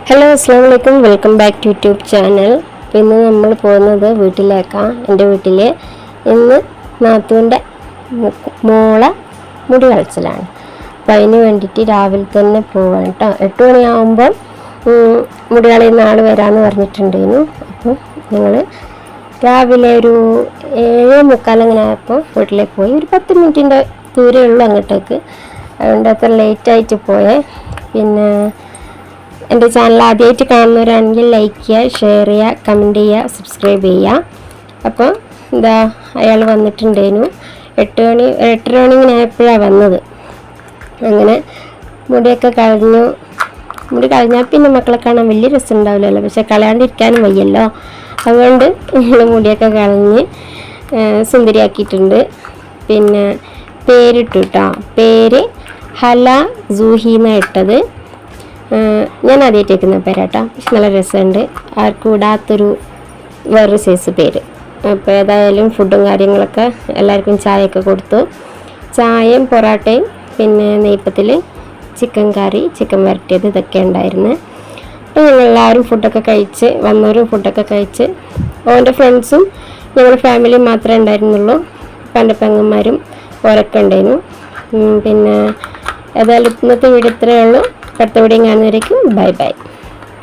Hello അസ്സാം വലൈക്കും, welcome back to YouTube channel. ഇന്ന് നമ്മൾ പോകുന്നത് വീട്ടിലേക്കാണ്. എൻ്റെ വീട്ടിൽ ഇന്ന് നാത്തൂൻ്റെ മോളെ മുടി കളച്ചിലാണ്. അപ്പം അതിന് വേണ്ടിയിട്ട് രാവിലെ തന്നെ പോവാണ് കേട്ടോ. 8 മണിയാകുമ്പം മുടി കളയുന്ന ആൾ വരാമെന്ന് പറഞ്ഞിട്ടുണ്ടായിരുന്നു. അപ്പം ഞങ്ങൾ രാവിലെ ഒരു 7:45 അങ്ങനെ ആയപ്പോൾ വീട്ടിലേക്ക് പോയി. ഒരു 10 മിനിറ്റിൻ്റെ ദൂരമേ ഉള്ളൂ അങ്ങോട്ടേക്ക്. അതുകൊണ്ട് അത്ര ലേറ്റായിട്ട് പോയേ. പിന്നെ എൻ്റെ ചാനൽ ആദ്യമായിട്ട് കാണുന്നവരാണെങ്കിൽ ലൈക്ക് ചെയ്യുക, ഷെയർ ചെയ്യുക, കമൻറ്റ് ചെയ്യുക, സബ്സ്ക്രൈബ് ചെയ്യുക. അപ്പോൾ എന്താ അയാൾ വന്നിട്ടുണ്ടായിരുന്നു. 8:30 മണി ഇങ്ങനെ ആയപ്പോഴാണ് വന്നത്. അങ്ങനെ മുടിയൊക്കെ കളഞ്ഞു. മുടി കളഞ്ഞാൽ പിന്നെ മക്കളെ കാണാൻ വലിയ രസം ഉണ്ടാവില്ലല്ലോ, പക്ഷെ കളയാണ്ടിരിക്കാനും വയ്യല്ലോ. അതുകൊണ്ട് നമ്മൾ മുടിയൊക്കെ കളഞ്ഞ് സുന്ദരിയാക്കിയിട്ടുണ്ട്. പിന്നെ പേരിട്ടു കേട്ടോ. പേര് ഹല സൂഹി എന്നാണ് ഇട്ടത്. ഞാൻ ആദ്യമായിട്ട് വയ്ക്കുന്ന പേരാട്ടോ, പക്ഷെ നല്ല രസമുണ്ട്. ആർക്കും ഇടാത്തൊരു വേറൊരു സൈസ് പേര്. അപ്പോൾ ഏതായാലും ഫുഡും കാര്യങ്ങളൊക്കെ എല്ലാവർക്കും ചായയൊക്കെ കൊടുത്തു. ചായയും പൊറോട്ടയും പിന്നെ നെയ്പ്പത്തിൽ ചിക്കൻ കറി, ചിക്കൻ വരട്ടിയത് ഇതൊക്കെ ഉണ്ടായിരുന്നു. അപ്പോൾ ഞങ്ങളെല്ലാവരും ഫുഡൊക്കെ കഴിച്ച്, വന്നവരും ഫുഡൊക്കെ കഴിച്ച്. ഓൻ്റെ ഫ്രണ്ട്സും ഞങ്ങളുടെ ഫാമിലിയും മാത്രമേ ഉണ്ടായിരുന്നുള്ളൂ. എൻ്റെ പെങ്ങന്മാരും ഓരൊക്കെ ഉണ്ടായിരുന്നു. പിന്നെ ഏതായാലും ഇന്നത്തെ വീഡിയോ ഇത്രയേ ഉള്ളൂ. അടുത്ത വീഡിയോ കാണുന്നവരേക്കും ബൈ ബൈ.